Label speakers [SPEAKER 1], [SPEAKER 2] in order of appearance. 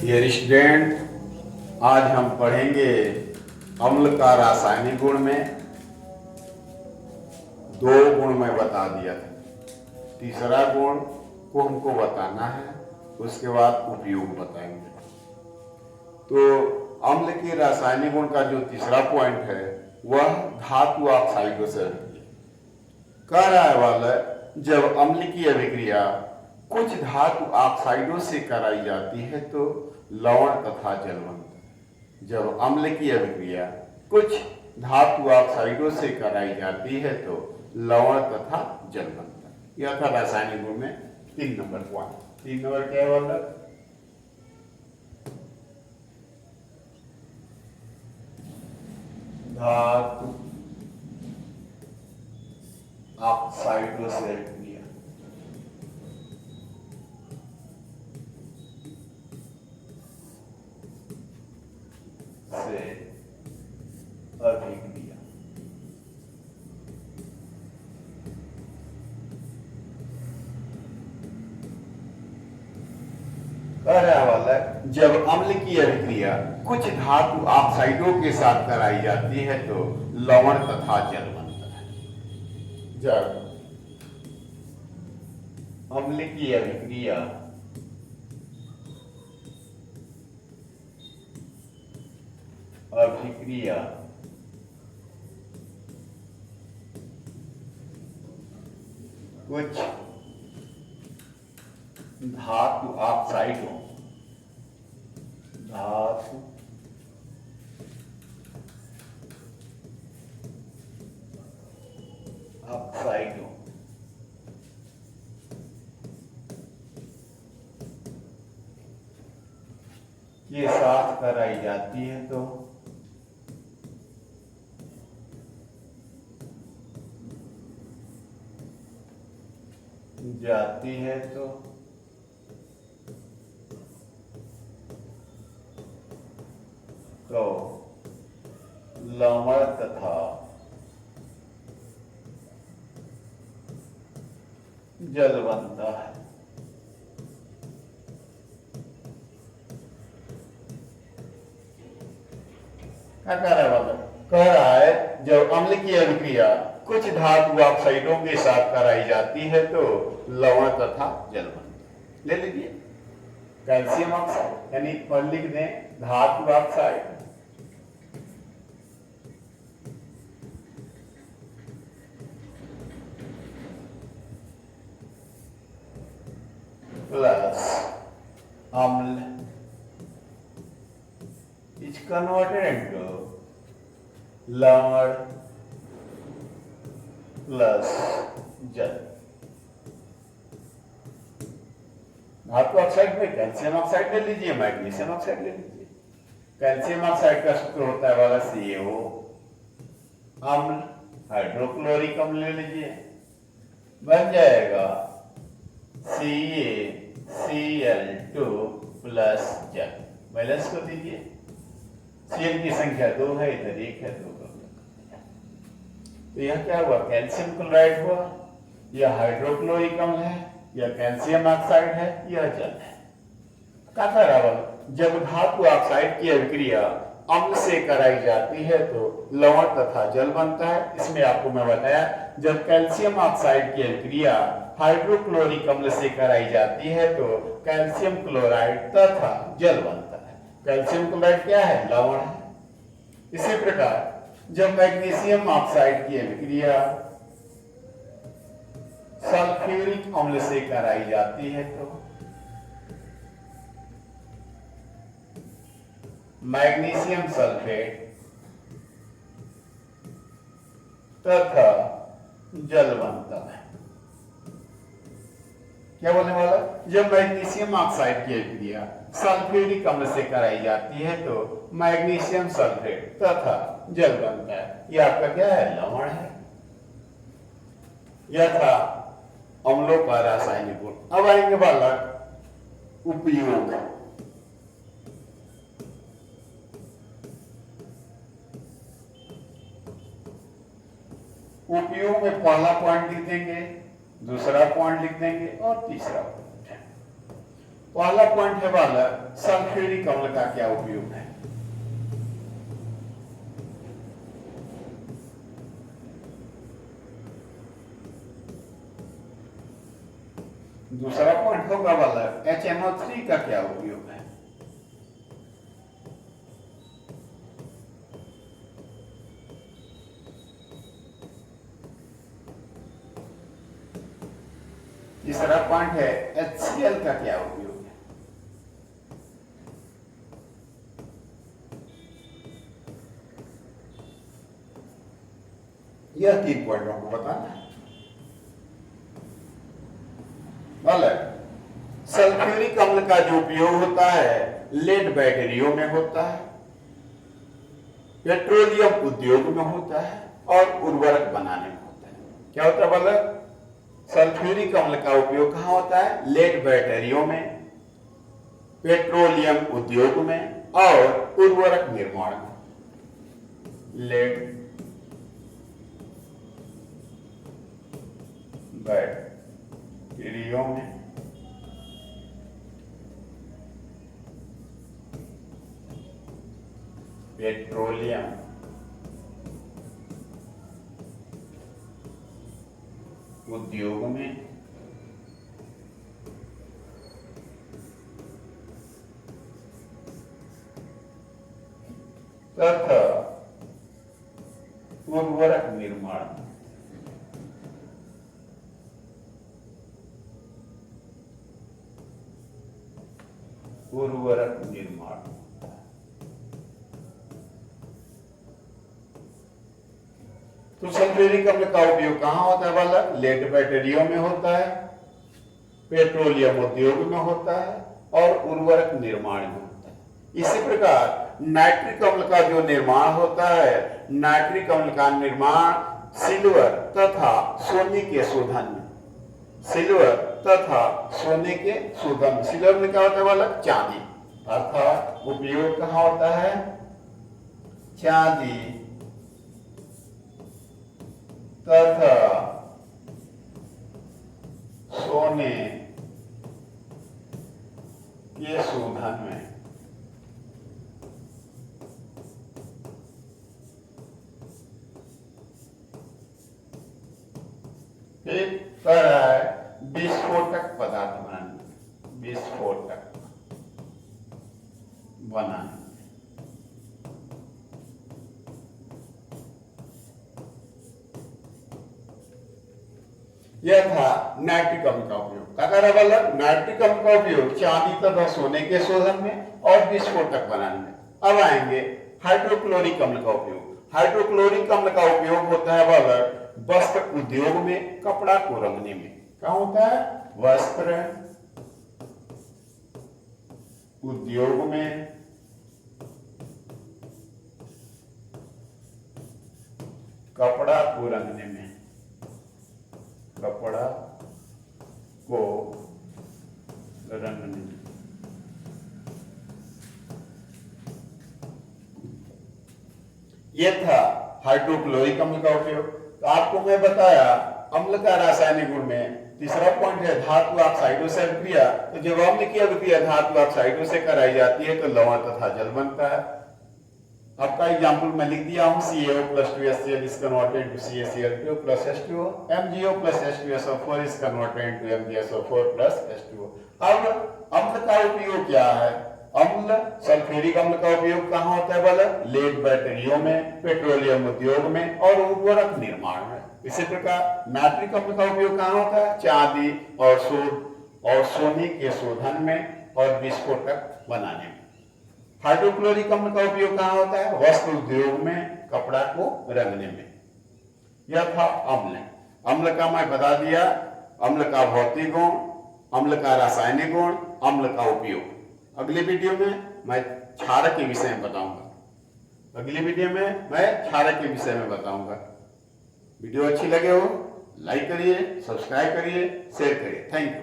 [SPEAKER 1] Dear student, आज हम पढ़ेंगे अम्ल का रासायनिक गुण में। दो गुण मैं बता दिया था, तीसरा गुण को हमको बताना है, उसके बाद उपयोग बताएंगे। तो अम्ल के रासायनिक गुण का जो तीसरा पॉइंट है वह धातु ऑक्साइडों से कह रहा है वाला, जब अम्ल की अभिक्रिया कुछ धातु ऑक्साइडों से कराई जाती है तो लवण तथा जल बनता है। जब अम्ल की अभिक्रिया कुछ धातु ऑक्साइडों से कराई जाती है तो लवण तथा जल बनता है। यह था रासायनिक गुण में 3 नंबर पॉइंट। 3 नंबर क्या है वाला? धातु ऑक्साइडों से अभिक्रिया वाला, जब अम्ल की अभिक्रिया कुछ धातु ऑक्साइडों के साथ कराई जाती है तो लवण तथा जल बनता है। जब अम्ल की अभिक्रिया कुछ धातु ऑक्साइडों के साथ कराई जाती है तो लवण तथा जल बनता है। क्या कह रहा है? कह रहा है जब अम्ल की अभिक्रिया कुछ धातु ऑक्साइडों के साथ कराई जाती है तो लवण तथा जल बनता है। ले लीजिए कैल्शियम ऑक्साइड, यानी पर लिख दें धातु ऑक्साइड प्लस अम्ल is converted into लवण प्लस जल। धातु ऑक्साइड में कैल्शियम ऑक्साइड ले लीजिए, मैग्नीशियम ऑक्साइड ले लीजिए। कैल्शियम ऑक्साइड का सूत्र होता है वाला CaO, अम्ल हाइड्रोक्लोरिक अम्ल ले लीजिए, बन जाएगा CaCl2 प्लस जल। बैलेंस कर दीजिए, Cl की संख्या 2 है, इधर 1 है, 2 का। तो यह क्या हुआ? कैल्शियम क्लोराइड हुआ। यह हाइड्रोक्लोरिक अम्ल है, यह कैल्शियम ऑक्साइड है, यह जल है। क्या कह रहा है? जब धातु ऑक्साइड की अभिक्रिया अम्ल से कराई जाती है तो लवण तथा जल बनता है। इसमें आपको मैं बताया, जब कैल्शियम ऑक्साइड की अभिक्रिया हाइड्रोक्लोरिक अम्ल से कराई जाती है तो कैल्शियम क्लोराइड तथा जल बनता है। कैल्शियम क्लोराइड क्या है? लवण है। इसी प्रकार जब मैग्नीशियम ऑक्साइड की अभिक्रिया सल्फ्यूरिक अम्ल से कराई जाती है तो मैग्नीशियम सल्फेट तथा जल बनता है। क्या बोलने वाला? जब मैग्नीशियम ऑक्साइड की अभिक्रिया सल्फ्यूरिक अम्ल से कराई जाती है तो मैग्नीशियम सल्फेट तथा जल बनता है। यह आपका क्या है? लवण है। यह था अम्लों का रासायनिक गुण। अब आएंगे वाला उपयोग। उपयोग में पहला पॉइंट लिख देंगे, दूसरा पॉइंट लिख देंगे और तीसरा पॉइंट। पहला पॉइंट है वाला सल्फ्यूरिक अम्ल का क्या उपयोग है। दूसरा पॉइंट होगा वाला HNO3 का क्या उपयोग है। तीसरा पॉइंट है HCl का क्या उपयोग है। यह 3 पॉइंटों को बताना है। सल्फ्यूरिक अम्ल का जो उपयोग होता है लेड बैटरियों में होता है, पेट्रोलियम उद्योग में होता है और उर्वरक बनाने में होता है। क्या होता है बोला, सल्फ्यूरिक अम्ल का उपयोग कहां होता है, लेड बैटरियों में, पेट्रोलियम उद्योग में और उर्वरक निर्माण में। लेड बैटरियों में, पेट्रोलियम उद्योग में तथा उर्वरक निर्माण। उर्वरक निर्माण तो सल्फ्यूरिक अम्ल का उपयोग कहां होता है वाला, लेड बैटरियों में होता है, पेट्रोलियम उद्योग में होता है और उर्वरक निर्माण में होता है। इसी प्रकार नाइट्रिक अम्ल का जो निर्माण होता है, नाइट्रिक अम्ल का निर्माण सिल्वर तथा सोने के शोधन में, सिल्वर तथा सोने के शोधन। सिल्वर में क्या होता है वाला, चांदी, अर्थात उपयोग कहां होता है, चांदी तथा सोने के शोधन में। फिर कर है विस्फोटक पदार्थ बनाने, विस्फोटक बनाने। यह था नाइट्रिक अम्ल का उपयोग। नाइट्रिक अम्ल का उपयोग चांदी तथा सोने के शोधन में और विस्फोटक बनाने में। अब आएंगे हाइड्रोक्लोरिक अम्ल का उपयोग। हाइड्रोक्लोरिक अम्ल का उपयोग होता है वाला वस्त्र उद्योग में, कपड़ा को रंगने में। क्या होता है, वस्त्र उद्योग में, कपड़ा को रंगने में, कपड़ा को रंगने में। यह था हाइड्रोक्लोरिक अम्ल का उपयोग। तो आपको मैं बताया अम्ल का रासायनिक गुण में तीसरा पॉइंट है धातु ऑक्साइडों से अभिक्रिया। तो जब अम्ल की अभिक्रिया धातु ऑक्साइडों से कराई जाती है तो लवण तथा जल बनता है। आपका एग्जाम्पल मैं लिख दिया हूं, CaO plus 2HCl is converted to CaCl2 plus H2O, MgO plus H2SO4 is converted into MgSO4 plus H2O। अब अम्ल का उपयोग क्या है, अम्ल सल्फ्यूरिक अम्ल का उपयोग कहां होता है बोला, लेड बैटरियों में, पेट्रोलियम उद्योग में और उर्वरक निर्माण में। इसी प्रकार नाइट्रिक अम्ल का उपयोग कहां होता है, चांदी और सोने के शोधन में और विस्फोटक बनाने में। हाइड्रोक्लोरिक अम्ल का उपयोग कहां होता है, वस्त्र उद्योग में, कपड़ा को रंगने में। यह था अम्ल। अम्ल का मैं बता दिया, अम्ल का भौतिक गुण, अम्ल का रासायनिक गुण, अम्ल का उपयोग। अगले वीडियो में मैं क्षारक के विषय में बताऊंगा। अगली वीडियो में मैं क्षारक के विषय में बताऊंगा। वीडियो अच्छी लगे हो लाइक करिए, सब्सक्राइब करिए, शेयर करिए। Thank you.